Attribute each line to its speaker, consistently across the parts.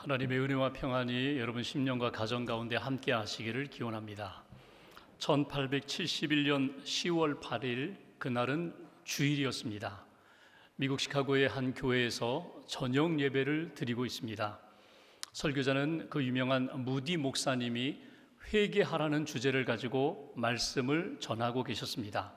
Speaker 1: 하나님의 은혜와 평안이 여러분 심령과 가정 가운데 함께 하시기를 기원합니다. 1871년 10월 8일 그날은 주일이었습니다. 미국 시카고의 한 교회에서 저녁 예배를 드리고 있습니다. 설교자는 그 유명한 무디 목사님이 회개하라는 주제를 가지고 말씀을 전하고 계셨습니다.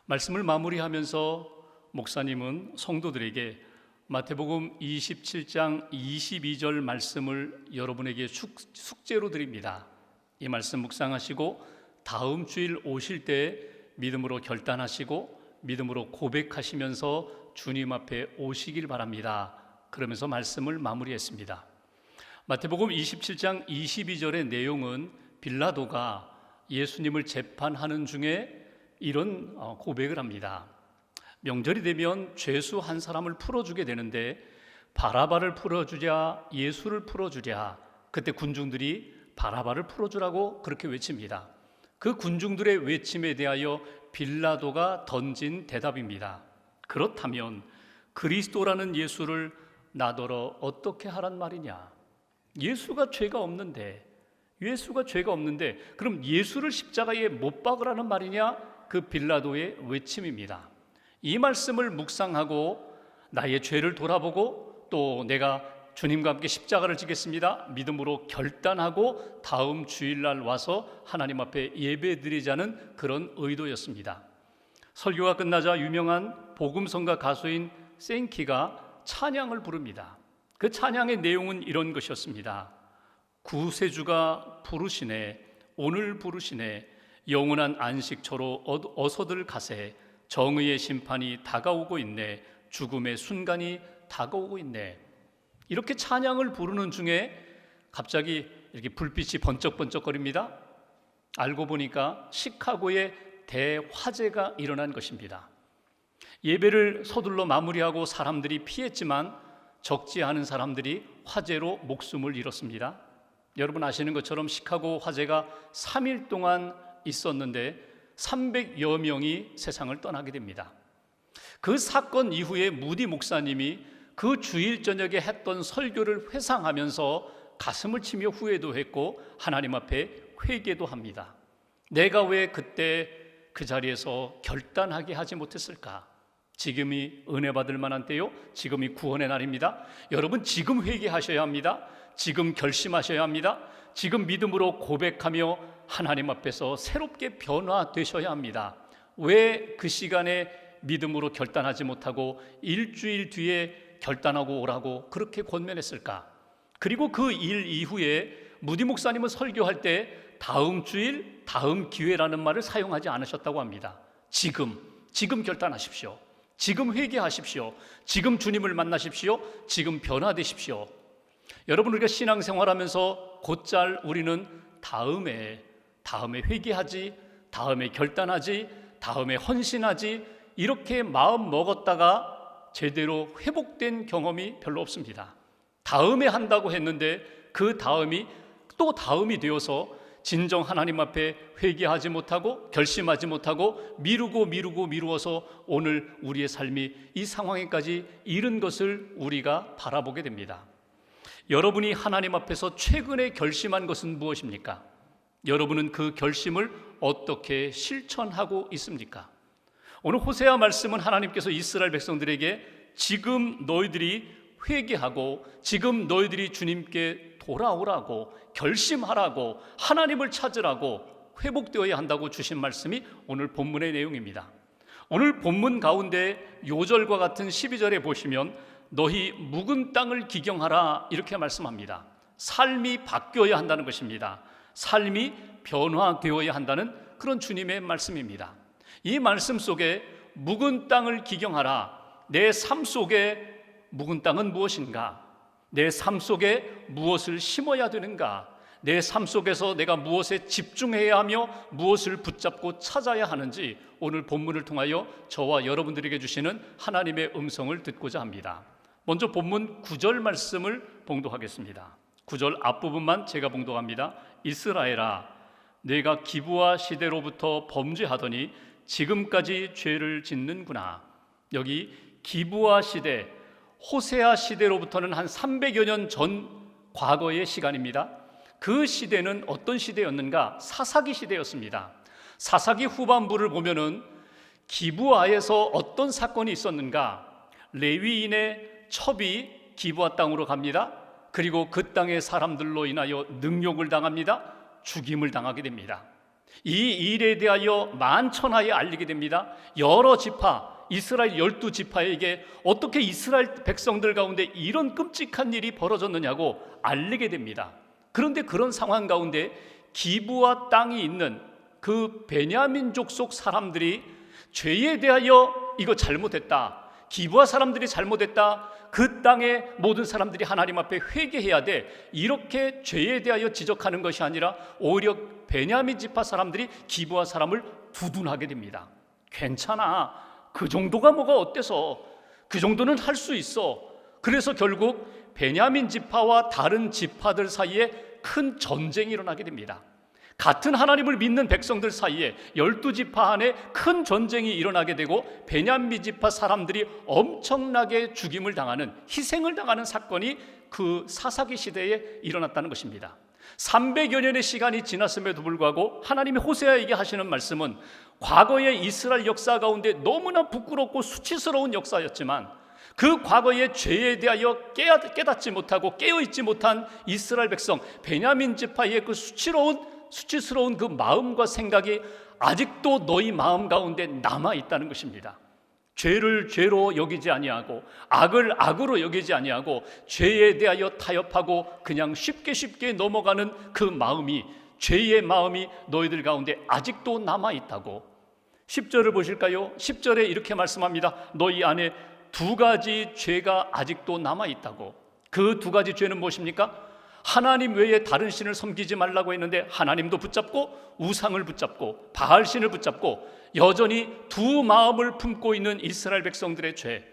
Speaker 1: 말씀을 마무리하면서 목사님은 성도들에게 마태복음 27장 22절 말씀을 여러분에게 숙제로 드립니다. 이 말씀 묵상하시고 다음 주일 오실 때 믿음으로 결단하시고 믿음으로 고백하시면서 주님 앞에 오시길 바랍니다. 그러면서 말씀을 마무리했습니다. 마태복음 27장 22절의 내용은 빌라도가 예수님을 재판하는 중에 이런 고백을 합니다. 명절이 되면 죄수 한 사람을 풀어주게 되는데 바라바를 풀어주랴 예수를 풀어주랴. 그때 군중들이 바라바를 풀어주라고 그렇게 외칩니다. 그 군중들의 외침에 대하여 빌라도가 던진 대답입니다. 그렇다면 그리스도라는 예수를 나더러 어떻게 하란 말이냐? 예수가 죄가 없는데 그럼 예수를 십자가에 못 박으라는 말이냐? 그 빌라도의 외침입니다. 이 말씀을 묵상하고 나의 죄를 돌아보고 또 내가 주님과 함께 십자가를 지겠습니다 믿음으로 결단하고 다음 주일날 와서 하나님 앞에 예배드리자는 그런 의도였습니다. 설교가 끝나자 유명한 복음성가 가수인 생키가 찬양을 부릅니다. 그 찬양의 내용은 이런 것이었습니다. 구세주가 부르시네 오늘 부르시네 영원한 안식처로 어서들 가세 정의의 심판이 다가오고 있네 죽음의 순간이 다가오고 있네. 이렇게 찬양을 부르는 중에 갑자기 이렇게 불빛이 번쩍번쩍거립니다. 알고 보니까 시카고에 대화재가 일어난 것입니다. 예배를 서둘러 마무리하고 사람들이 피했지만 적지 않은 사람들이 화재로 목숨을 잃었습니다. 여러분 아시는 것처럼 시카고 화재가 3일 동안 있었는데 300여 명이 세상을 떠나게 됩니다. 그 사건 이후에 무디 목사님이 그 주일 저녁에 했던 설교를 회상하면서 가슴을 치며 후회도 했고 하나님 앞에 회개도 합니다. 내가 왜 그때 그 자리에서 결단하게 하지 못했을까? 지금이 은혜 받을 만한 때요. 지금이 구원의 날입니다. 여러분 지금 회개하셔야 합니다. 지금 결심하셔야 합니다. 지금 믿음으로 고백하며 하나님 앞에서 새롭게 변화되셔야 합니다. 왜 그 시간에 믿음으로 결단하지 못하고 일주일 뒤에 결단하고 오라고 그렇게 권면했을까? 그리고 그 일 이후에 무디 목사님은 설교할 때 다음 주일, 다음 기회라는 말을 사용하지 않으셨다고 합니다. 지금 결단하십시오. 지금 회개하십시오. 지금 주님을 만나십시오. 지금 변화되십시오. 여러분 우리가 신앙생활하면서 곧잘 우리는 다음에 회개하지, 다음에 결단하지, 다음에 헌신하지 이렇게 마음 먹었다가 제대로 회복된 경험이 별로 없습니다. 다음에 한다고 했는데 그 다음이 또 다음이 되어서 진정 하나님 앞에 회개하지 못하고 결심하지 못하고 미루어서 오늘 우리의 삶이 이 상황에까지 이른 것을 우리가 바라보게 됩니다. 여러분이 하나님 앞에서 최근에 결심한 것은 무엇입니까? 여러분은 그 결심을 어떻게 실천하고 있습니까? 오늘 호세아 말씀은 하나님께서 이스라엘 백성들에게 지금 너희들이 회개하고 지금 너희들이 주님께 돌아오라고 결심하라고 하나님을 찾으라고 회복되어야 한다고 주신 말씀이 오늘 본문의 내용입니다. 오늘 본문 가운데 요절과 같은 12절에 보시면 너희 묵은 땅을 기경하라 이렇게 말씀합니다. 삶이 바뀌어야 한다는 것입니다. 삶이 변화되어야 한다는 그런 주님의 말씀입니다. 이 말씀 속에 묵은 땅을 기경하라. 내 삶 속에 묵은 땅은 무엇인가? 내 삶 속에 무엇을 심어야 되는가? 내 삶 속에서 내가 무엇에 집중해야 하며 무엇을 붙잡고 찾아야 하는지 오늘 본문을 통하여 저와 여러분들에게 주시는 하나님의 음성을 듣고자 합니다. 먼저 본문 9절 말씀을 봉독하겠습니다. 9절 앞부분만 제가 봉독합니다. 이스라엘아 내가 기브아 시대로부터 범죄하더니 지금까지 죄를 짓는구나. 여기 기브아 시대, 호세아 시대로부터는 한 300여 년 전 과거의 시간입니다. 그 시대는 어떤 시대였는가? 사사기 시대였습니다. 사사기 후반부를 보면은 기브아에서 어떤 사건이 있었는가? 레위인의 첩이 기브아 땅으로 갑니다. 그리고 그 땅의 사람들로 인하여 능욕을 당합니다. 죽임을 당하게 됩니다. 이 일에 대하여 만천하에 알리게 됩니다. 여러 지파, 이스라엘 12지파에게 어떻게 이스라엘 백성들 가운데 이런 끔찍한 일이 벌어졌느냐고 알리게 됩니다. 그런데 그런 상황 가운데 기브아 땅이 있는 그 베냐민 족속 사람들이 죄에 대하여 이거 잘못했다, 기브아 사람들이 잘못했다, 그 땅의 모든 사람들이 하나님 앞에 회개해야 돼, 이렇게 죄에 대하여 지적하는 것이 아니라 오히려 베냐민 지파 사람들이 기브아 사람을 두둔하게 됩니다. 괜찮아, 그 정도가 뭐가 어때서, 그 정도는 할 수 있어. 그래서 결국 베냐민 지파와 다른 지파들 사이에 큰 전쟁이 일어나게 됩니다. 같은 하나님을 믿는 백성들 사이에 12지파 안에 큰 전쟁이 일어나게 되고 베냐민 지파 사람들이 엄청나게 죽임을 당하는, 희생을 당하는 사건이 그 사사기 시대에 일어났다는 것입니다. 300여 년의 시간이 지났음에도 불구하고 하나님이 호세아에게 하시는 말씀은 과거의 이스라엘 역사 가운데 너무나 부끄럽고 수치스러운 역사였지만 그 과거의 죄에 대하여 깨닫지 못하고 깨어있지 못한 이스라엘 백성 베냐민 지파의 그 수치스러운 그 마음과 생각이 아직도 너희 마음 가운데 남아있다는 것입니다. 죄를 죄로 여기지 아니하고 악을 악으로 여기지 아니하고 죄에 대하여 타협하고 그냥 쉽게 넘어가는 그 마음이, 죄의 마음이 너희들 가운데 아직도 남아있다고. 10절을 보실까요? 10절에 이렇게 말씀합니다. 너희 안에 두 가지 죄가 아직도 남아있다고. 그 두 가지 죄는 무엇입니까? 하나님 외에 다른 신을 섬기지 말라고 했는데 하나님도 붙잡고 우상을 붙잡고 바알신을 붙잡고 여전히 두 마음을 품고 있는 이스라엘 백성들의 죄.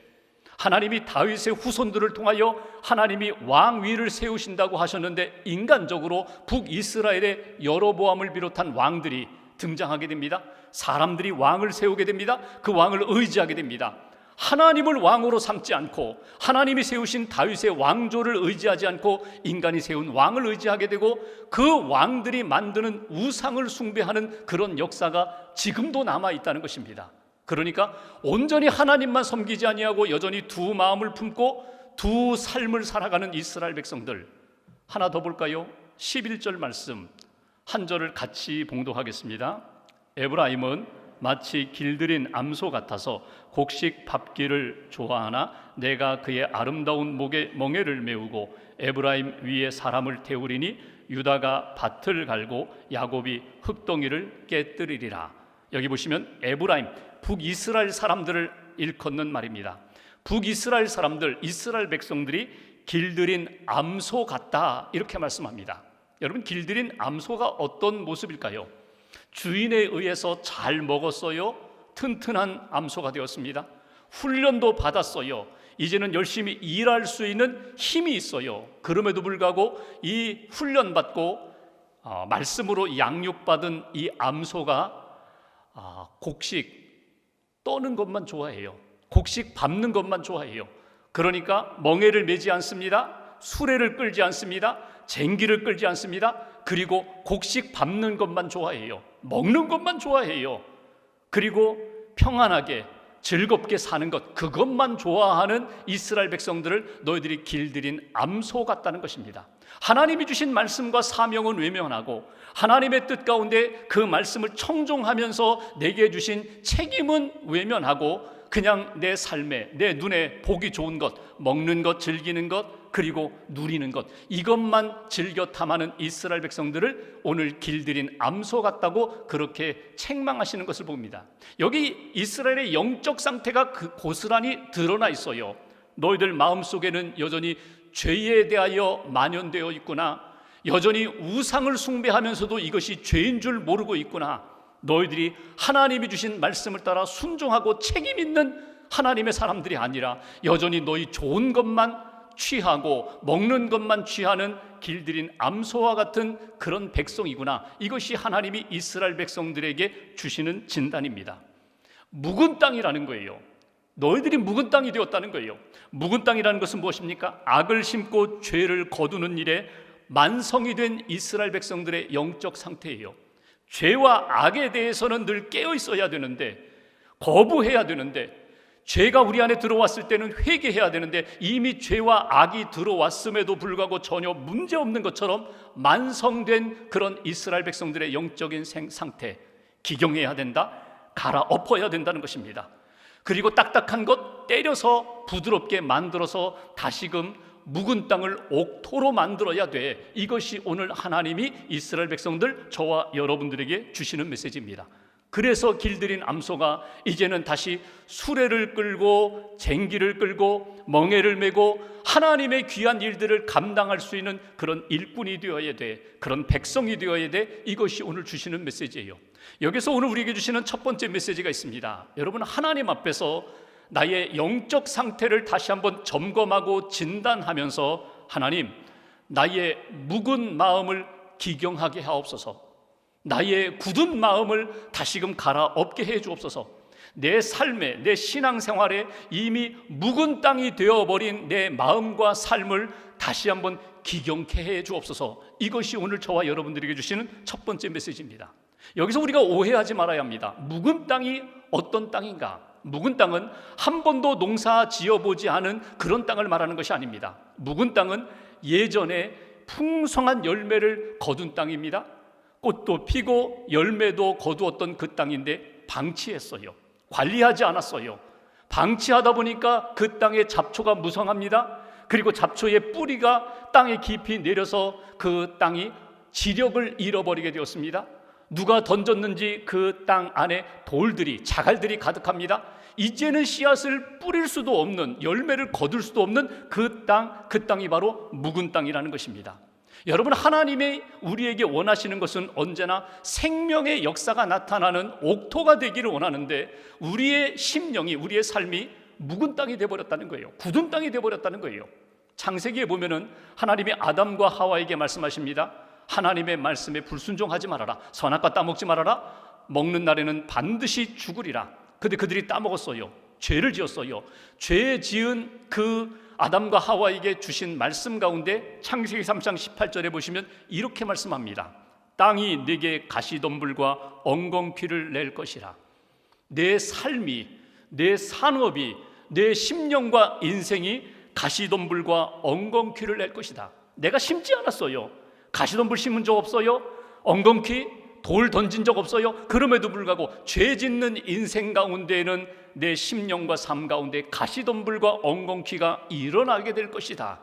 Speaker 1: 하나님이 다윗의 후손들을 통하여 하나님이 왕위를 세우신다고 하셨는데 인간적으로 북이스라엘의 여로보암을 비롯한 왕들이 등장하게 됩니다. 사람들이 왕을 세우게 됩니다. 그 왕을 의지하게 됩니다. 하나님을 왕으로 삼지 않고 하나님이 세우신 다윗의 왕조를 의지하지 않고 인간이 세운 왕을 의지하게 되고 그 왕들이 만드는 우상을 숭배하는 그런 역사가 지금도 남아있다는 것입니다. 그러니까 온전히 하나님만 섬기지 아니하고 여전히 두 마음을 품고 두 삶을 살아가는 이스라엘 백성들. 하나 더 볼까요? 11절 말씀 한 절을 같이 봉독하겠습니다. 에브라임은 마치 길들인 암소 같아서 곡식 밟기를 좋아하나 내가 그의 아름다운 목에 멍에를 메우고 에브라임 위에 사람을 태우리니 유다가 밭을 갈고 야곱이 흙덩이를 깨뜨리리라. 여기 보시면 에브라임, 북이스라엘 사람들을 일컫는 말입니다. 북이스라엘 사람들, 이스라엘 백성들이 길들인 암소 같다 이렇게 말씀합니다. 여러분, 길들인 암소가 어떤 모습일까요? 주인에 의해서 잘 먹었어요. 튼튼한 암소가 되었습니다. 훈련도 받았어요. 이제는 열심히 일할 수 있는 힘이 있어요. 그럼에도 불구하고 이 훈련받고 말씀으로 양육받은 이 암소가 곡식 떠는 것만 좋아해요. 곡식 밟는 것만 좋아해요. 그러니까 멍에를 매지 않습니다. 수레를 끌지 않습니다. 쟁기를 끌지 않습니다. 그리고 곡식 밟는 것만 좋아해요. 먹는 것만 좋아해요. 그리고 평안하게 즐겁게 사는 것, 그것만 좋아하는 이스라엘 백성들을 너희들이 길들인 암소 같다는 것입니다. 하나님이 주신 말씀과 사명은 외면하고 하나님의 뜻 가운데 그 말씀을 청종하면서 내게 주신 책임은 외면하고 그냥 내 삶에, 내 눈에 보기 좋은 것, 먹는 것, 즐기는 것, 그리고 누리는 것, 이것만 즐겨 탐하는 이스라엘 백성들을 오늘 길들인 암소 같다고 그렇게 책망하시는 것을 봅니다. 여기 이스라엘의 영적 상태가 고스란히 드러나 있어요. 너희들 마음속에는 여전히 죄에 대하여 만연되어 있구나. 여전히 우상을 숭배하면서도 이것이 죄인 줄 모르고 있구나. 너희들이 하나님이 주신 말씀을 따라 순종하고 책임 있는 하나님의 사람들이 아니라 여전히 너희 좋은 것만 취하고 먹는 것만 취하는 길들인 암소와 같은 그런 백성이구나. 이것이 하나님이 이스라엘 백성들에게 주시는 진단입니다. 묵은 땅이라는 거예요. 너희들이 묵은 땅이 되었다는 거예요. 묵은 땅이라는 것은 무엇입니까? 악을 심고 죄를 거두는 일에 만성이 된 이스라엘 백성들의 영적 상태예요. 죄와 악에 대해서는 늘 깨어 있어야 되는데, 거부해야 되는데, 죄가 우리 안에 들어왔을 때는 회개해야 되는데, 이미 죄와 악이 들어왔음에도 불구하고 전혀 문제없는 것처럼 만성된 그런 이스라엘 백성들의 영적인 상태, 기경해야 된다, 갈아엎어야 된다는 것입니다. 그리고 딱딱한 것 때려서 부드럽게 만들어서 다시금 묵은 땅을 옥토로 만들어야 돼. 이것이 오늘 하나님이 이스라엘 백성들, 저와 여러분들에게 주시는 메시지입니다. 그래서 길들인 암소가 이제는 다시 수레를 끌고 쟁기를 끌고 멍에를 메고 하나님의 귀한 일들을 감당할 수 있는 그런 일꾼이 되어야 돼. 그런 백성이 되어야 돼. 이것이 오늘 주시는 메시지예요. 여기서 오늘 우리에게 주시는 첫 번째 메시지가 있습니다. 여러분, 하나님 앞에서 나의 영적 상태를 다시 한번 점검하고 진단하면서, 하나님, 나의 묵은 마음을 기경하게 하옵소서, 나의 굳은 마음을 다시금 갈아엎게 해 주옵소서, 내 삶에, 내 신앙생활에 이미 묵은 땅이 되어버린 내 마음과 삶을 다시 한번 기경케 해 주옵소서. 이것이 오늘 저와 여러분들에게 주시는 첫 번째 메시지입니다. 여기서 우리가 오해하지 말아야 합니다. 묵은 땅이 어떤 땅인가? 묵은 땅은 한 번도 농사 지어보지 않은 그런 땅을 말하는 것이 아닙니다. 묵은 땅은 예전에 풍성한 열매를 거둔 땅입니다. 꽃도 피고 열매도 거두었던 그 땅인데 방치했어요. 관리하지 않았어요. 방치하다 보니까 그 땅에 잡초가 무성합니다. 그리고 잡초의 뿌리가 땅에 깊이 내려서 그 땅이 지력을 잃어버리게 되었습니다. 누가 던졌는지 그 땅 안에 돌들이, 자갈들이 가득합니다. 이제는 씨앗을 뿌릴 수도 없는, 열매를 거둘 수도 없는 그 땅이 바로 묵은 땅이라는 것입니다. 여러분, 하나님이 우리에게 원하시는 것은 언제나 생명의 역사가 나타나는 옥토가 되기를 원하는데, 우리의 심령이, 우리의 삶이 묵은 땅이 되어버렸다는 거예요. 굳은 땅이 되어버렸다는 거예요. 창세기에 보면은 하나님이 아담과 하와에게 말씀하십니다. 하나님의 말씀에 불순종하지 말아라. 선악과 따먹지 말아라. 먹는 날에는 반드시 죽으리라. 근데 그들이 따먹었어요. 죄를 지었어요. 죄 지은 그 아담과 하와에게 주신 말씀 가운데 창세기 3장 18절에 보시면 이렇게 말씀합니다. 땅이 내게 가시덤불과 엉겅퀴를 낼 것이라. 내 삶이, 내 산업이, 내 심령과 인생이 가시덤불과 엉겅퀴를 낼 것이다. 내가 심지 않았어요. 가시덤불 심은 적 없어요. 엉겅퀴, 돌 던진 적 없어요. 그럼에도 불구하고 죄 짓는 인생 가운데에는 내 심령과 삶 가운데 가시덤불과 엉겅퀴가 일어나게 될 것이다.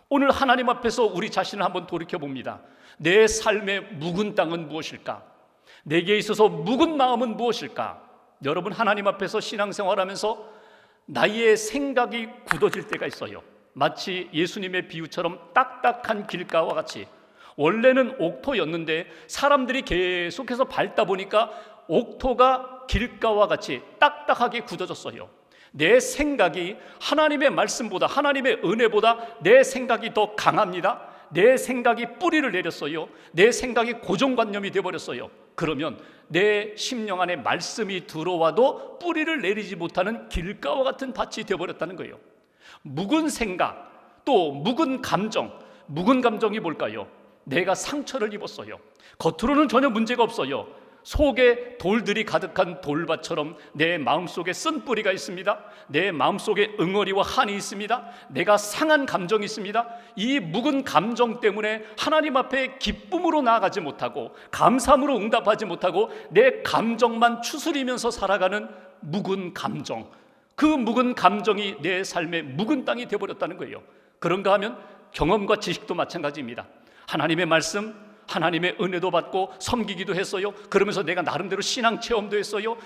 Speaker 1: 오늘 하나님 앞에서 우리 자신을 한번 돌이켜 봅니다. 내 삶의 묵은 땅은 무엇일까? 내게 있어서 묵은 마음은 무엇일까? 여러분, 하나님 앞에서 신앙생활하면서 나의 생각이 굳어질 때가 있어요. 마치 예수님의 비유처럼 딱딱한 길가와 같이, 원래는 옥토였는데 사람들이 계속해서 밟다 보니까 옥토가 길가와 같이 딱딱하게 굳어졌어요. 내 생각이 하나님의 말씀보다, 하나님의 은혜보다 내 생각이 더 강합니다. 내 생각이 뿌리를 내렸어요. 내 생각이 고정관념이 되어버렸어요. 그러면 내 심령 안에 말씀이 들어와도 뿌리를 내리지 못하는 길가와 같은 밭이 되어버렸다는 거예요. 묵은 생각, 또 묵은 감정. 묵은 감정이 뭘까요? 내가 상처를 입었어요. 겉으로는 전혀 문제가 없어요. 속에 돌들이 가득한 돌밭처럼 내 마음속에 쓴뿌리가 있습니다. 내 마음속에 응어리와 한이 있습니다. 내가 상한 감정이 있습니다. 이 묵은 감정 때문에 하나님 앞에 기쁨으로 나아가지 못하고 감사함으로 응답하지 못하고 내 감정만 추스리면서 살아가는 묵은 감정, 그 묵은 감정이 내 삶의 묵은 땅이 되어버렸다는 거예요. 그런가 하면 경험과 지식도 마찬가지입니다. 하나님의 말씀, 하나님의 은혜도 받고 섬기기도 했어요. 그러면서 내가 나름대로 신앙 체험도 했어요.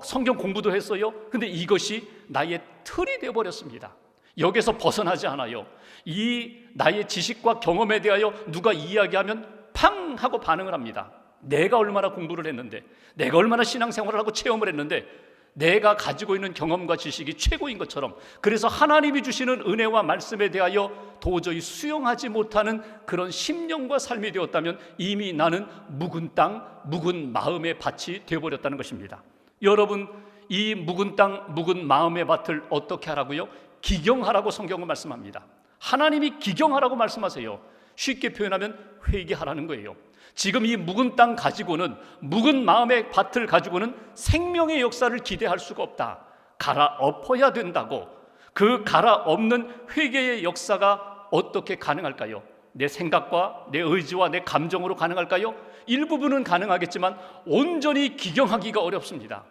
Speaker 1: 성경 공부도 했어요. 근데 이것이 나의 틀이 되어버렸습니다. 여기서 벗어나지 않아요. 이 나의 지식과 경험에 대하여 누가 이야기하면 팡 하고 반응을 합니다. 내가 얼마나 공부를 했는데, 내가 얼마나 신앙생활을 하고 체험을 했는데, 내가 가지고 있는 경험과 지식이 최고인 것처럼, 그래서 하나님이 주시는 은혜와 말씀에 대하여 도저히 수용하지 못하는 그런 심령과 삶이 되었다면 이미 나는 묵은 땅, 묵은 마음의 밭이 되어버렸다는 것입니다. 여러분, 이 묵은 땅, 묵은 마음의 밭을 어떻게 하라고요? 기경하라고 성경은 말씀합니다. 하나님이 기경하라고 말씀하세요. 쉽게 표현하면 회개하라는 거예요. 지금 이 묵은 땅 가지고는, 묵은 마음의 밭을 가지고는 생명의 역사를 기대할 수가 없다. 갈아엎어야 된다고. 그 갈아엎는 회개의 역사가 어떻게 가능할까요? 내 생각과 내 의지와 내 감정으로 가능할까요? 일부분은 가능하겠지만 온전히 기경하기가 어렵습니다.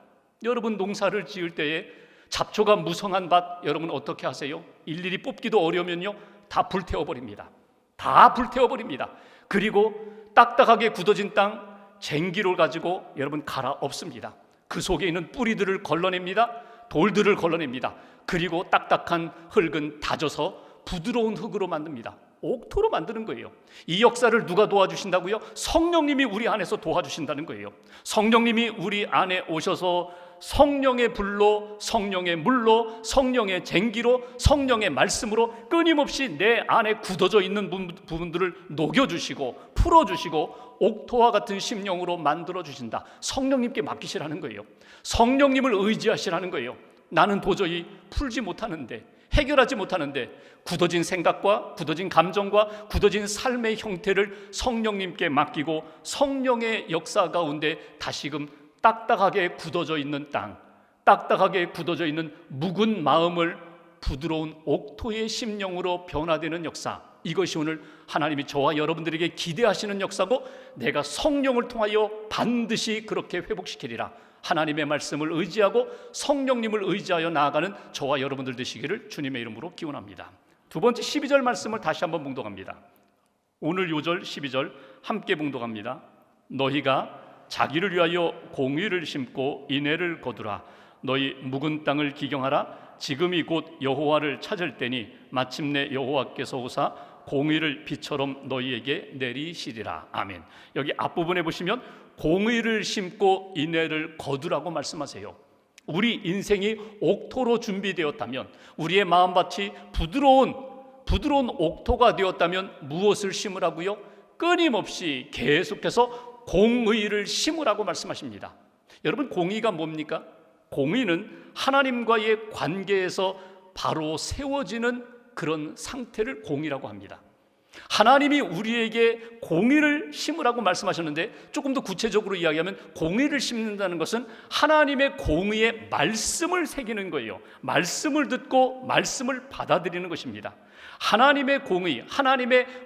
Speaker 1: 여러분, 농사를 지을 때에 잡초가 무성한 밭, 여러분 어떻게 하세요? 일일이 뽑기도 어려우면요, 다 불태워버립니다. 다 불태워버립니다. 그리고 딱딱하게 굳어진 땅, 쟁기를 가지고 여러분 갈아엎습니다. 그 속에 있는 뿌리들을 걸러냅니다. 돌들을 걸러냅니다. 그리고 딱딱한 흙은 다져서 부드러운 흙으로 만듭니다. 옥토로 만드는 거예요. 이 역사를 누가 도와주신다고요? 성령님이 우리 안에서 도와주신다는 거예요. 성령님이 우리 안에 오셔서 성령의 불로, 성령의 물로, 성령의 쟁기로, 성령의 말씀으로 끊임없이 내 안에 굳어져 있는 부분들을 녹여주시고 풀어주시고 옥토와 같은 심령으로 만들어주신다. 성령님께 맡기시라는 거예요. 성령님을 의지하시라는 거예요. 나는 도저히 풀지 못하는데, 해결하지 못하는데, 굳어진 생각과 굳어진 감정과 굳어진 삶의 형태를 성령님께 맡기고 성령의 역사 가운데 다시금 딱딱하게 굳어져 있는 땅, 딱딱하게 굳어져 있는 묵은 마음을 부드러운 옥토의 심령으로 변화되는 역사, 이것이 오늘 하나님이 저와 여러분들에게 기대하시는 역사고, 내가 성령을 통하여 반드시 그렇게 회복시키리라. 하나님의 말씀을 의지하고 성령님을 의지하여 나아가는 저와 여러분들 되시기를 주님의 이름으로 기원합니다. 두 번째 12절 말씀을 다시 한번 봉독합니다. 오늘 요절 12절 함께 봉독합니다. 너희가 자기를 위하여 공의를 심고 인애를 거두라. 너희 묵은 땅을 기경하라. 지금이 곧 여호와를 찾을 때니 마침내 여호와께서 오사 공의를 비처럼 너희에게 내리시리라. 아멘. 여기 앞부분에 보시면 공의를 심고 인애를 거두라고 말씀하세요. 우리 인생이 옥토로 준비되었다면, 우리의 마음밭이 부드러운 옥토가 되었다면 무엇을 심으라고요? 끊임없이 계속해서 공의를 심으라고 말씀하십니다. 여러분, 공의가 뭡니까? 공의는 하나님과의 관계에서 바로 세워지는 그런 상태를 공의라고 합니다. 하나님이 우리에게 공의를 심으라고 말씀하셨는데, 조금 더 구체적으로 이야기하면 공의를 심는다는 것은 하나님의 공의의 말씀을 새기는 거예요. 말씀을 듣고 말씀을 받아들이는 것입니다. 하나님의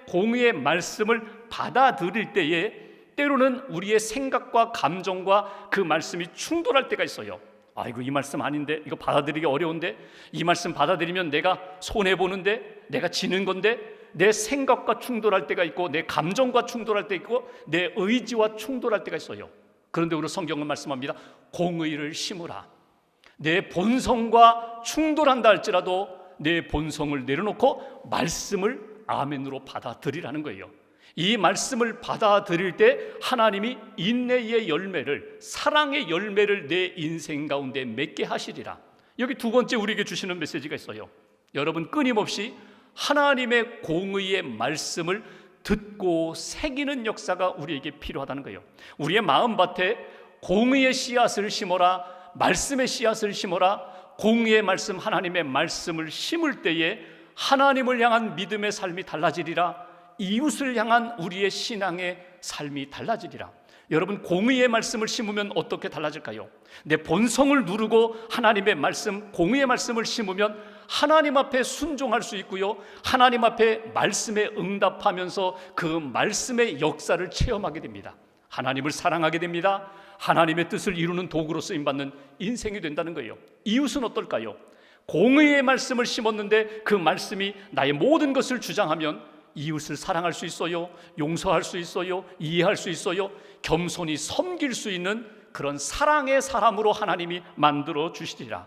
Speaker 1: 공의의 말씀을 받아들일 때에 때로는 우리의 생각과 감정과 그 말씀이 충돌할 때가 있어요. 아이고, 이 말씀 아닌데, 이거 받아들이기 어려운데, 이 말씀 받아들이면 내가 손해보는데, 내가 지는 건데, 내 생각과 충돌할 때가 있고, 내 감정과 충돌할 때 있고, 내 의지와 충돌할 때가 있어요. 그런데 오늘 성경은 말씀합니다. 공의를 심으라. 내 본성과 충돌한다 할지라도 내 본성을 내려놓고 말씀을 아멘으로 받아들이라는 거예요. 이 말씀을 받아들일 때 하나님이 인내의 열매를, 사랑의 열매를 내 인생 가운데 맺게 하시리라. 여기 두 번째 우리에게 주시는 메시지가 있어요. 여러분, 끊임없이 하나님의 공의의 말씀을 듣고 새기는 역사가 우리에게 필요하다는 거예요. 우리의 마음밭에 공의의 씨앗을 심어라, 말씀의 씨앗을 심어라. 공의의 말씀, 하나님의 말씀을 심을 때에 하나님을 향한 믿음의 삶이 달라지리라. 이웃을 향한 우리의 신앙의 삶이 달라지리라. 여러분, 공의의 말씀을 심으면 어떻게 달라질까요? 내 본성을 누르고 하나님의 말씀, 공의의 말씀을 심으면 하나님 앞에 순종할 수 있고요, 하나님 앞에 말씀에 응답하면서 그 말씀의 역사를 체험하게 됩니다. 하나님을 사랑하게 됩니다. 하나님의 뜻을 이루는 도구로 쓰임받는 인생이 된다는 거예요. 이웃은 어떨까요? 공의의 말씀을 심었는데 그 말씀이 나의 모든 것을 주장하면 이웃을 사랑할 수 있어요, 용서할 수 있어요, 이해할 수 있어요, 겸손히 섬길 수 있는 그런 사랑의 사람으로 하나님이 만들어 주시리라.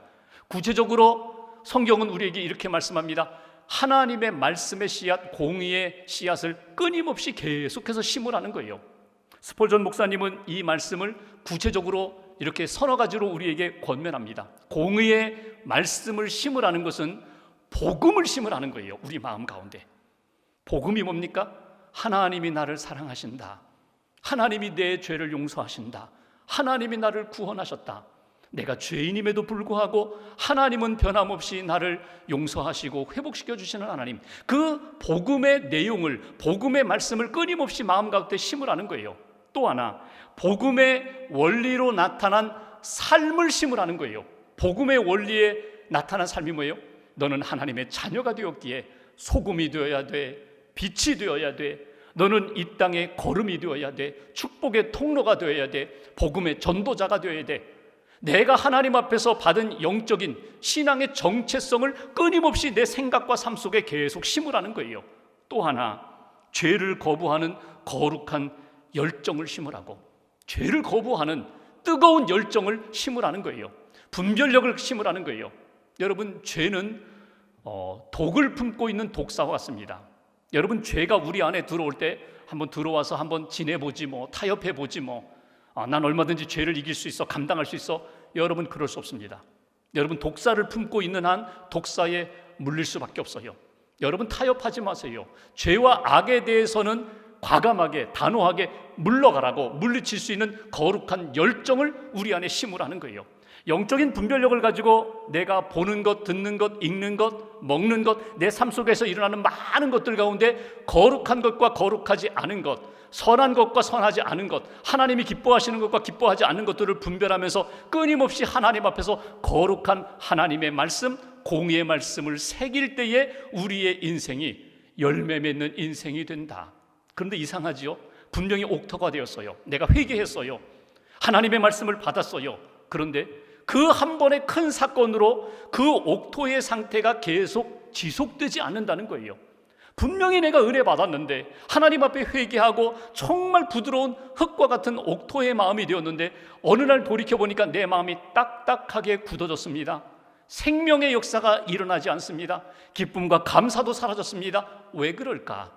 Speaker 1: 구체적으로 성경은 우리에게 이렇게 말씀합니다. 하나님의 말씀의 씨앗, 공의의 씨앗을 끊임없이 계속해서 심으라는 거예요. 스폴전 목사님은 이 말씀을 구체적으로 이렇게 서너 가지로 우리에게 권면합니다. 공의의 말씀을 심으라는 것은 복음을 심으라는 거예요. 우리 마음 가운데. 복음이 뭡니까? 하나님이 나를 사랑하신다. 하나님이 내 죄를 용서하신다. 하나님이 나를 구원하셨다. 내가 죄인임에도 불구하고 하나님은 변함없이 나를 용서하시고 회복시켜 주시는 하나님, 그 복음의 내용을, 복음의 말씀을 끊임없이 마음 가운데 심으라는 거예요. 또 하나, 복음의 원리로 나타난 삶을 심으라는 거예요. 복음의 원리에 나타난 삶이 뭐예요? 너는 하나님의 자녀가 되었기에 소금이 되어야 돼, 빛이 되어야 돼, 너는 이 땅의 거름이 되어야 돼, 축복의 통로가 되어야 돼, 복음의 전도자가 되어야 돼. 내가 하나님 앞에서 받은 영적인 신앙의 정체성을 끊임없이 내 생각과 삶 속에 계속 심으라는 거예요. 또 하나, 죄를 거부하는 거룩한 열정을 심으라고. 죄를 거부하는 뜨거운 열정을 심으라는 거예요. 분별력을 심으라는 거예요. 여러분, 죄는 독을 품고 있는 독사와 같습니다. 여러분, 죄가 우리 안에 들어올 때 한번 들어와서 한번 지내보지 뭐, 타협해보지 뭐, 난 얼마든지 죄를 이길 수 있어, 감당할 수 있어. 여러분, 그럴 수 없습니다. 여러분, 독사를 품고 있는 한 독사에 물릴 수밖에 없어요. 여러분, 타협하지 마세요. 죄와 악에 대해서는 과감하게, 단호하게 물러가라고, 물리칠 수 있는 거룩한 열정을 우리 안에 심으라는 거예요. 영적인 분별력을 가지고 내가 보는 것, 듣는 것, 읽는 것, 먹는 것, 내 삶 속에서 일어나는 많은 것들 가운데 거룩한 것과 거룩하지 않은 것, 선한 것과 선하지 않은 것, 하나님이 기뻐하시는 것과 기뻐하지 않는 것들을 분별하면서 끊임없이 하나님 앞에서 거룩한 하나님의 말씀, 공의의 말씀을 새길 때에 우리의 인생이 열매 맺는 인생이 된다. 그런데 이상하지요? 분명히 옥토가 되었어요. 내가 회개했어요. 하나님의 말씀을 받았어요. 그런데 그 한 번의 큰 사건으로 그 옥토의 상태가 계속 지속되지 않는다는 거예요. 분명히 내가 은혜 받았는데, 하나님 앞에 회개하고 정말 부드러운 흙과 같은 옥토의 마음이 되었는데, 어느 날 돌이켜보니까 내 마음이 딱딱하게 굳어졌습니다. 생명의 역사가 일어나지 않습니다. 기쁨과 감사도 사라졌습니다. 왜 그럴까?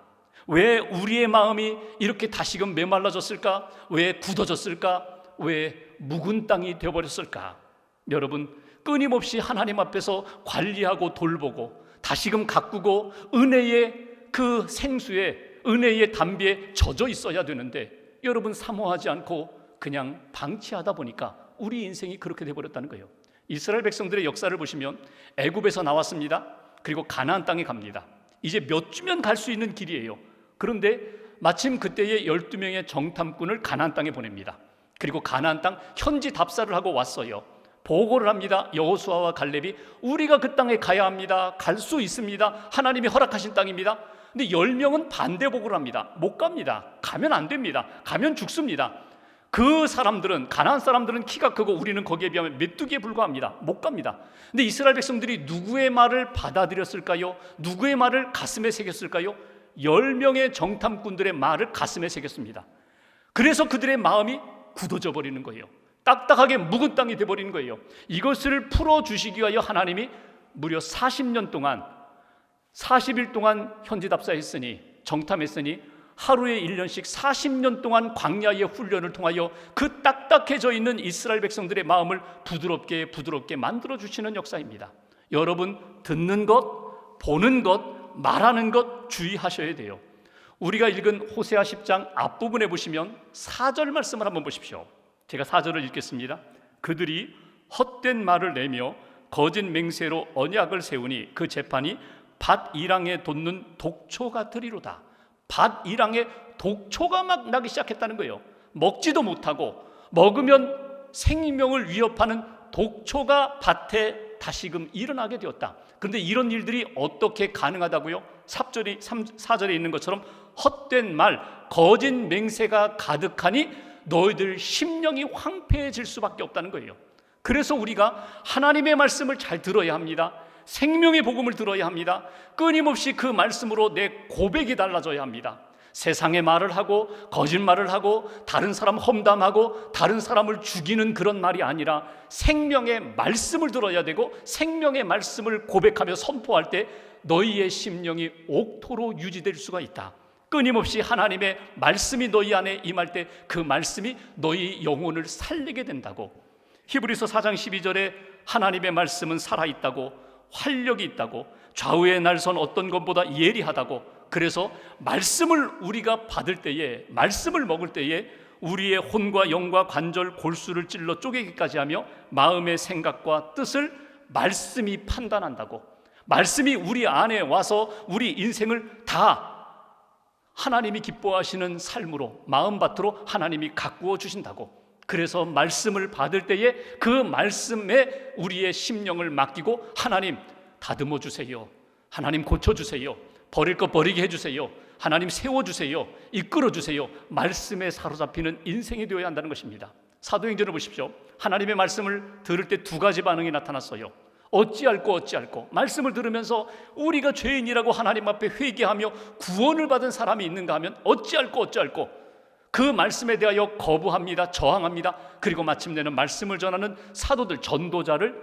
Speaker 1: 왜 우리의 마음이 이렇게 다시금 메말라졌을까? 왜 굳어졌을까? 왜 묵은 땅이 되어버렸을까? 여러분, 끊임없이 하나님 앞에서 관리하고 돌보고 다시금 가꾸고 은혜의 그 생수에, 은혜의 담비에 젖어 있어야 되는데, 여러분, 사모하지 않고 그냥 방치하다 보니까 우리 인생이 그렇게 되어버렸다는 거예요. 이스라엘 백성들의 역사를 보시면 애굽에서 나왔습니다. 그리고 가나안 땅에 갑니다. 이제 몇 주면 갈 수 있는 길이에요. 그런데 마침 그때에 12명의 정탐꾼을 가나안 땅에 보냅니다. 그리고 가나안 땅 현지 답사를 하고 왔어요. 보고를 합니다. 여호수아와 갈렙이 우리가 그 땅에 가야 합니다. 갈 수 있습니다. 하나님이 허락하신 땅입니다. 근데 10명은 반대 보고를 합니다. 못 갑니다. 가면 안 됩니다. 가면 죽습니다. 그 사람들은, 가나안 사람들은 키가 크고 우리는 거기에 비하면 메뚜기에 불과합니다. 못 갑니다. 근데 이스라엘 백성들이 누구의 말을 받아들였을까요? 누구의 말을 가슴에 새겼을까요? 10명의 정탐꾼들의 말을 가슴에 새겼습니다. 그래서 그들의 마음이 굳어져 버리는 거예요. 딱딱하게 묵은 땅이 되어버리는 거예요. 이것을 풀어주시기 위하여 하나님이 무려 40년 동안, 40일 동안 현지답사했으니, 정탐했으니 하루에 1년씩 40년 동안 광야의 훈련을 통하여 그 딱딱해져 있는 이스라엘 백성들의 마음을 부드럽게 만들어주시는 역사입니다. 여러분, 듣는 것, 보는 것, 말하는 것 주의하셔야 돼요. 우리가 읽은 호세아 10장 앞부분에 보시면 4절 말씀을 한번 보십시오. 제가 4절을 읽겠습니다. 그들이 헛된 말을 내며 거짓 맹세로 언약을 세우니 그 재판이 밭 이랑에 돋는 독초 같으리로다. 밭 이랑에 독초가 막 나기 시작했다는 거예요. 먹지도 못하고 먹으면 생명을 위협하는 독초가 밭에 다시금 일어나게 되었다. 그런데 이런 일들이 어떻게 가능하다고요? 4절에 있는 것처럼 헛된 말, 거짓 맹세가 가득하니 너희들 심령이 황폐해질 수밖에 없다는 거예요. 그래서 우리가 하나님의 말씀을 잘 들어야 합니다. 생명의 복음을 들어야 합니다. 끊임없이 그 말씀으로 내 고백이 달라져야 합니다. 세상의 말을 하고 거짓말을 하고 다른 사람 험담하고 다른 사람을 죽이는 그런 말이 아니라 생명의 말씀을 들어야 되고, 생명의 말씀을 고백하며 선포할 때 너희의 심령이 옥토로 유지될 수가 있다. 끊임없이 하나님의 말씀이 너희 안에 임할 때 그 말씀이 너희 영혼을 살리게 된다고. 히브리서 4장 12절에 하나님의 말씀은 살아있다고, 활력이 있다고, 좌우의 날선 어떤 것보다 예리하다고. 그래서 말씀을 우리가 받을 때에, 말씀을 먹을 때에 우리의 혼과 영과 관절 골수를 찔러 쪼개기까지 하며 마음의 생각과 뜻을 말씀이 판단한다고. 말씀이 우리 안에 와서 우리 인생을 다 하나님이 기뻐하시는 삶으로, 마음밭으로 하나님이 가꾸어 주신다고. 그래서 말씀을 받을 때에 그 말씀에 우리의 심령을 맡기고 하나님 다듬어 주세요, 하나님 고쳐주세요, 버릴 거 버리게 해주세요, 하나님 세워주세요, 이끌어주세요, 말씀에 사로잡히는 인생이 되어야 한다는 것입니다. 사도행전을 보십시오. 하나님의 말씀을 들을 때 두 가지 반응이 나타났어요. 어찌할꼬. 말씀을 들으면서 우리가 죄인이라고 하나님 앞에 회개하며 구원을 받은 사람이 있는가 하면 어찌할꼬. 그 말씀에 대하여 거부합니다, 저항합니다. 그리고 마침내는 말씀을 전하는 사도들, 전도자를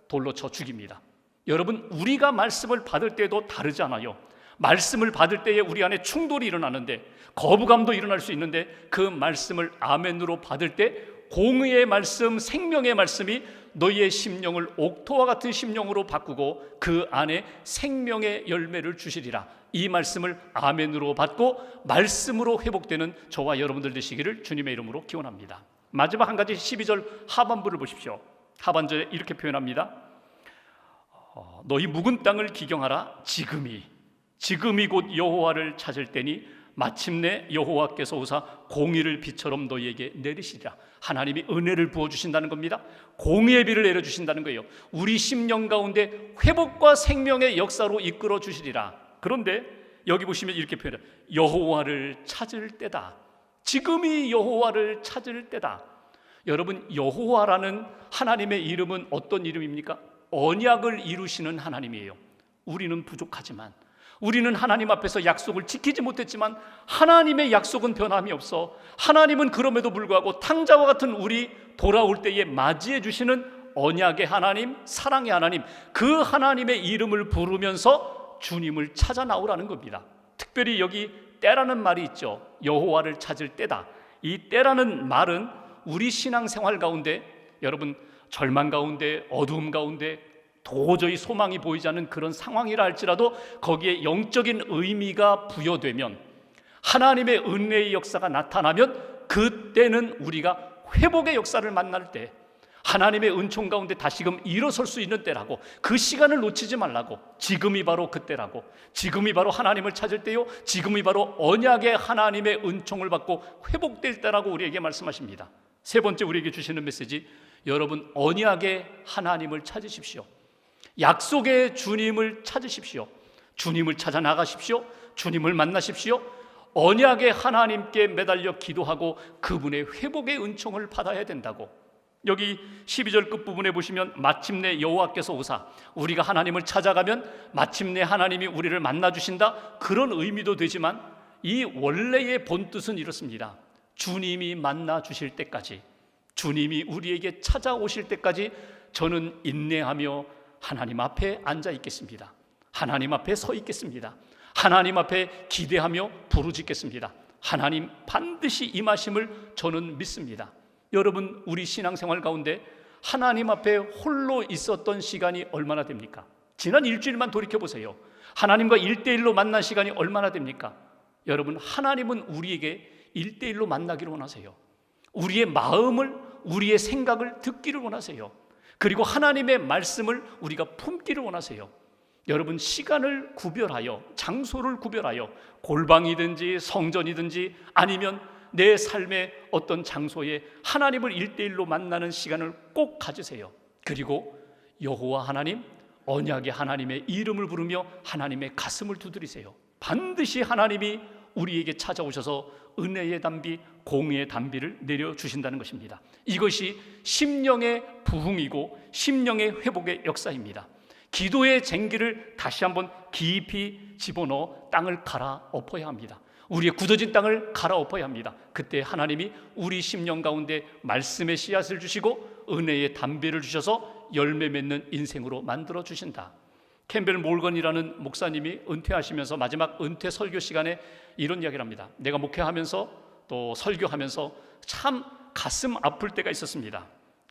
Speaker 1: 돌로 쳐 죽입니다. 여러분, 우리가 말씀을 받을 때도 다르지 않아요. 말씀을 받을 때에 우리 안에 충돌이 일어나는데, 거부감도 일어날 수 있는데, 그 말씀을 아멘으로 받을 때 공의의 말씀, 생명의 말씀이 너희의 심령을 옥토와 같은 심령으로 바꾸고 그 안에 생명의 열매를 주시리라. 이 말씀을 아멘으로 받고 말씀으로 회복되는 저와 여러분들 되시기를 주님의 이름으로 기원합니다. 마지막 한 가지 12절 하반부를 보십시오. 하반절에 이렇게 표현합니다. 너희 묵은 땅을 기경하라. 지금이 곧 여호와를 찾을 때니 마침내 여호와께서 오사 공의를 비처럼 너희에게 내리시리라. 하나님이 은혜를 부어주신다는 겁니다. 공의의 비를 내려주신다는 거예요. 우리 심령 가운데 회복과 생명의 역사로 이끌어 주시리라. 그런데 여기 보시면 이렇게 표현해요. 여호와를 찾을 때다. 지금이 여호와를 찾을 때다. 여러분, 여호와라는 하나님의 이름은 어떤 이름입니까? 언약을 이루시는 하나님이에요. 우리는 부족하지만, 우리는 하나님 앞에서 약속을 지키지 못했지만 하나님의 약속은 변함이 없어. 하나님은 그럼에도 불구하고 탕자와 같은 우리 돌아올 때에 맞이해 주시는 언약의 하나님, 사랑의 하나님, 그 하나님의 이름을 부르면서 주님을 찾아 나오라는 겁니다. 특별히 여기 때라는 말이 있죠. 여호와를 찾을 때다. 이 때라는 말은 우리 신앙생활 가운데, 여러분, 절망 가운데, 어두움 가운데 도저히 소망이 보이지 않는 그런 상황이라 할지라도 거기에 영적인 의미가 부여되면, 하나님의 은혜의 역사가 나타나면, 그때는 우리가 회복의 역사를 만날 때, 하나님의 은총 가운데 다시금 일어설 수 있는 때라고. 그 시간을 놓치지 말라고. 지금이 바로 그때라고. 지금이 바로 하나님을 찾을 때요, 지금이 바로 언약의 하나님의 은총을 받고 회복될 때라고 우리에게 말씀하십니다. 세 번째 우리에게 주시는 메시지, 여러분, 언약의 하나님을 찾으십시오. 약속의 주님을 찾으십시오. 주님을 찾아 나가십시오. 주님을 만나십시오. 언약의 하나님께 매달려 기도하고 그분의 회복의 은총을 받아야 된다고. 여기 12절 끝부분에 보시면 마침내 여호와께서 오사, 우리가 하나님을 찾아가면 마침내 하나님이 우리를 만나주신다, 그런 의미도 되지만 이 원래의 본뜻은 이렇습니다. 주님이 만나주실 때까지, 주님이 우리에게 찾아오실 때까지 저는 인내하며 하나님 앞에 앉아 있겠습니다. 하나님 앞에 서 있겠습니다. 하나님 앞에 기대하며 부르짖겠습니다. 하나님 반드시 임하심을 저는 믿습니다. 여러분, 우리 신앙생활 가운데 하나님 앞에 홀로 있었던 시간이 얼마나 됩니까? 지난 일주일만 돌이켜보세요. 하나님과 1대1로 만난 시간이 얼마나 됩니까? 여러분, 하나님은 우리에게 1대1로 만나기를 원하세요. 우리의 마음을, 우리의 생각을 듣기를 원하세요. 그리고 하나님의 말씀을 우리가 품기를 원하세요. 여러분, 시간을 구별하여, 장소를 구별하여, 골방이든지 성전이든지 아니면 내 삶의 어떤 장소에 하나님을 1대1로 만나는 시간을 꼭 가지세요. 그리고 여호와 하나님, 언약의 하나님의 이름을 부르며 하나님의 가슴을 두드리세요. 반드시 하나님이 우리에게 찾아오셔서 은혜의 담비, 공의의 담비를 내려주신다는 것입니다. 이것이 심령의 부흥이고 심령의 회복의 역사입니다. 기도의 쟁기를 다시 한번 깊이 집어넣어 땅을 갈아엎어야 합니다. 우리의 굳어진 땅을 갈아엎어야 합니다. 그때 하나님이 우리 심령 가운데 말씀의 씨앗을 주시고 은혜의 담비를 주셔서 열매 맺는 인생으로 만들어 주신다. 캠벨 몰건이라는 목사님이 은퇴하시면서 마지막 은퇴 설교 시간에 이런 이야기를 합니다. 내가 목회하면서 또 설교하면서 참 가슴 아플 때가 있었습니다.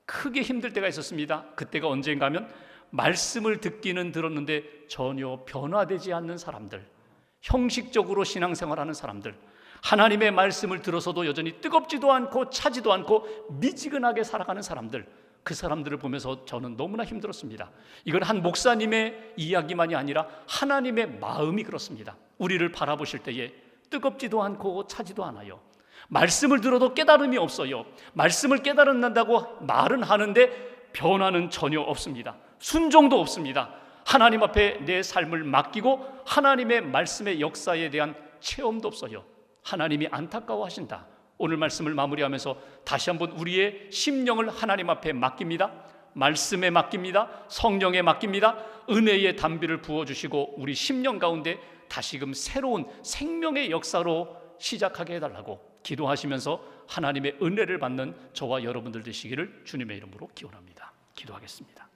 Speaker 1: 크게 힘들 때가 있었습니다. 그때가 언제인가 하면 말씀을 듣기는 들었는데 전혀 변화되지 않는 사람들, 형식적으로 신앙생활하는 사람들, 하나님의 말씀을 들어서도 여전히 뜨겁지도 않고 차지도 않고 미지근하게 살아가는 사람들, 그 사람들을 보면서 저는 너무나 힘들었습니다. 이건 한 목사님의 이야기만이 아니라 하나님의 마음이 그렇습니다. 우리를 바라보실 때에 뜨겁지도 않고 차지도 않아요. 말씀을 들어도 깨달음이 없어요. 말씀을 깨달은다고 말은 하는데 변화는 전혀 없습니다. 순종도 없습니다. 하나님 앞에 내 삶을 맡기고 하나님의 말씀의 역사에 대한 체험도 없어요. 하나님이 안타까워하신다. 오늘 말씀을 마무리하면서 다시 한번 우리의 심령을 하나님 앞에 맡깁니다. 말씀에 맡깁니다. 성령에 맡깁니다. 은혜의 담비를 부어주시고 우리 심령 가운데 다시금 새로운 생명의 역사로 시작하게 해달라고 기도하시면서 하나님의 은혜를 받는 저와 여러분들 되시기를 주님의 이름으로 기원합니다. 기도하겠습니다.